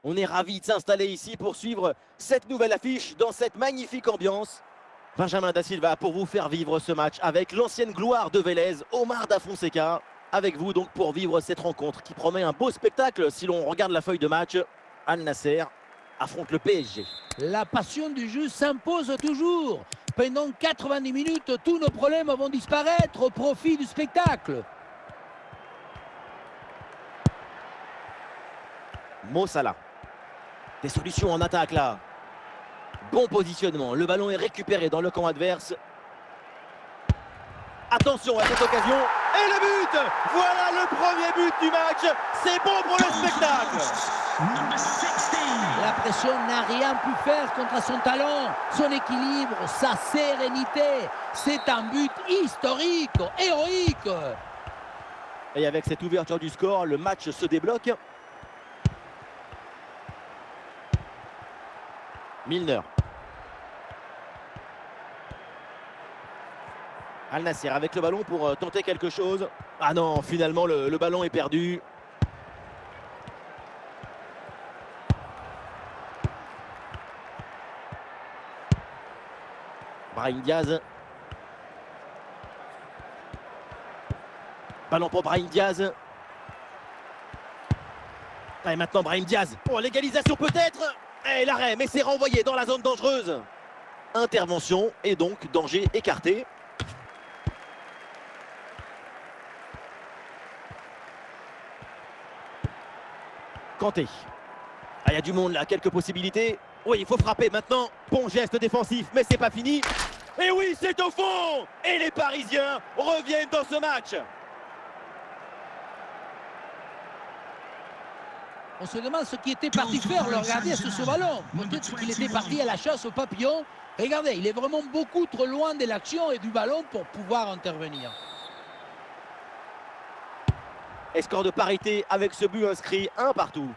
On est ravis de s'installer ici pour suivre cette nouvelle affiche dans cette magnifique ambiance. Benjamin Da Silva pour vous faire vivre ce match avec l'ancienne gloire de Vélez, Omar Da Fonseca. Avec vous donc pour vivre cette rencontre qui promet un beau spectacle si l'on regarde la feuille de match. Al Nasser affronte le PSG. La passion du jeu s'impose toujours. Pendant 90 minutes, tous nos problèmes vont disparaître au profit du spectacle. Mo Salah. Des solutions en attaque là. Bon positionnement. Le ballon est récupéré dans le camp adverse. Attention à cette occasion. Et le but! Voilà le premier but du match. C'est bon pour le spectacle. La pression n'a rien pu faire contre son talent, son équilibre, sa sérénité. C'est un but historique, héroïque. Et avec cette ouverture du score, le match se débloque. Milner. Al Nasser avec le ballon pour tenter quelque chose. Ah non, finalement le ballon est perdu. Brahim Diaz. Ballon pour Brahim Diaz. Et maintenant Brahim Diaz. Oh, l'égalisation peut-être. Et l'arrêt, mais c'est renvoyé dans la zone dangereuse. Intervention et donc danger écarté. Kanté. Ah, il y a du monde là, quelques possibilités. Oui, il faut frapper maintenant. Bon geste défensif, mais c'est pas fini. Et oui, c'est au fond. Et les Parisiens reviennent dans ce match. On se demande ce qui était parti faire le gardien sur ce ballon. Peut-être qu'il était parti à la chasse aux papillons. Regardez, il est vraiment beaucoup trop loin de l'action et du ballon pour pouvoir intervenir. Et score de parité avec ce but inscrit, 1 partout.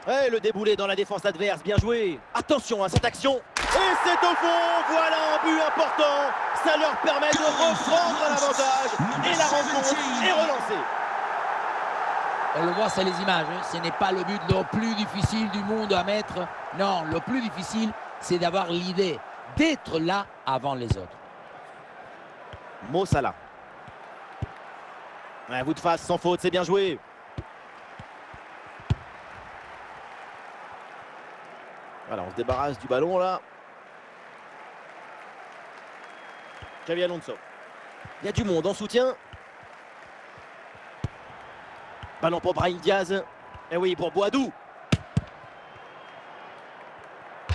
Et le déboulé dans la défense adverse, bien joué. Attention à cette action. Et c'est au fond, voilà un but important. Ça leur permet de reprendre l'avantage. Et la rencontre est relancée. On le voit, c'est les images. Ce n'est pas le but le plus difficile du monde à mettre. Non, le plus difficile, c'est d'avoir l'idée d'être là avant les autres. Mo Salah. Un bout de face sans faute, c'est bien joué. Voilà, on se débarrasse du ballon là. Xavi Alonso. Il y a du monde en soutien. Ballon pour Brahim Diaz. Et oui, pour Boadou.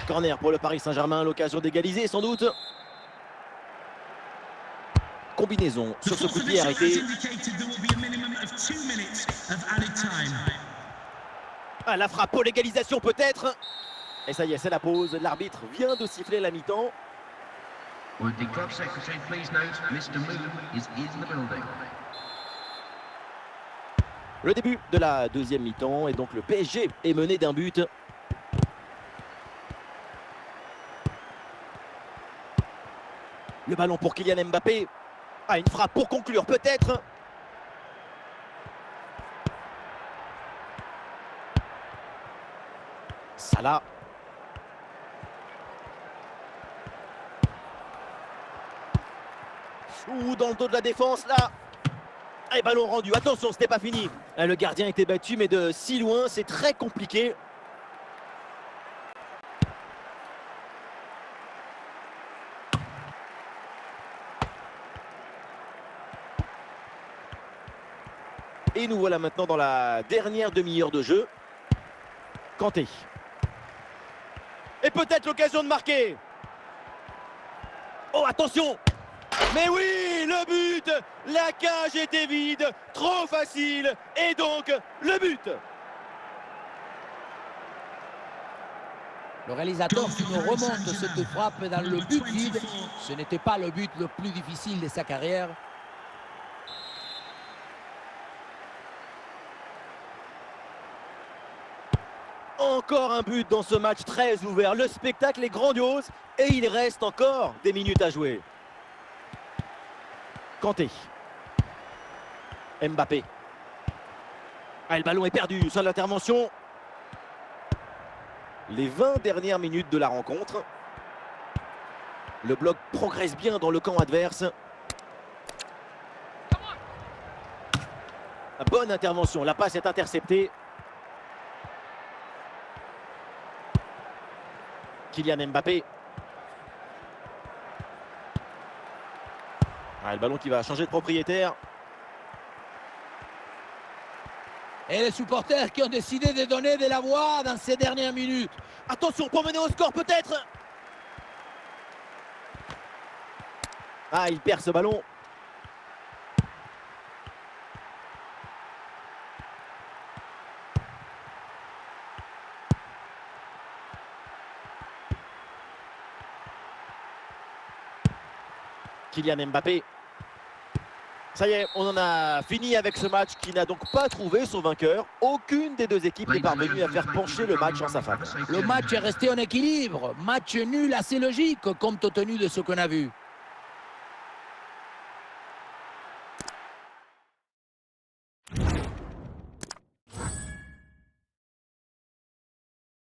Corner pour le Paris Saint-Germain, l'occasion d'égaliser sans doute. Combinaison sur ce coup de pied arrêté. Ah, la frappe pour l'égalisation peut-être. Et ça y est, c'est la pause. L'arbitre vient de siffler la mi-temps. Le début de la deuxième mi-temps et donc le PSG est mené d'un but. Le ballon pour Kylian Mbappé. Ah, une frappe pour conclure peut-être. Salah. Ouh, dans le dos de la défense là. Et ballon rendu, attention, ce n'est pas fini. Le gardien était battu, mais de si loin, c'est très compliqué. Et nous voilà maintenant dans la dernière demi-heure de jeu. Kanté. Et peut-être l'occasion de marquer. Oh, attention! Mais oui, le but! La cage était vide, trop facile, et donc le but! Le réalisateur qui nous remonte cette frappe dans le but vide, ce n'était pas le but le plus difficile de sa carrière. Encore un but dans ce match très ouvert. Le spectacle est grandiose et il reste encore des minutes à jouer. Kanté. Mbappé. Ah, le ballon est perdu, seule l'intervention. Les 20 dernières minutes de la rencontre. Le bloc progresse bien dans le camp adverse. Bonne intervention, la passe est interceptée. Kylian Mbappé. Ah, le ballon qui va changer de propriétaire. Et les supporters qui ont décidé de donner de la voix dans ces dernières minutes. Attention pour mener au score peut-être. Ah, il perd ce ballon. Kylian Mbappé. Ça y est, on en a fini avec ce match qui n'a donc pas trouvé son vainqueur. Aucune des deux équipes n'est parvenue à faire pencher le match en sa faveur. Le match est resté en équilibre. Match nul assez logique compte tenu de ce qu'on a vu.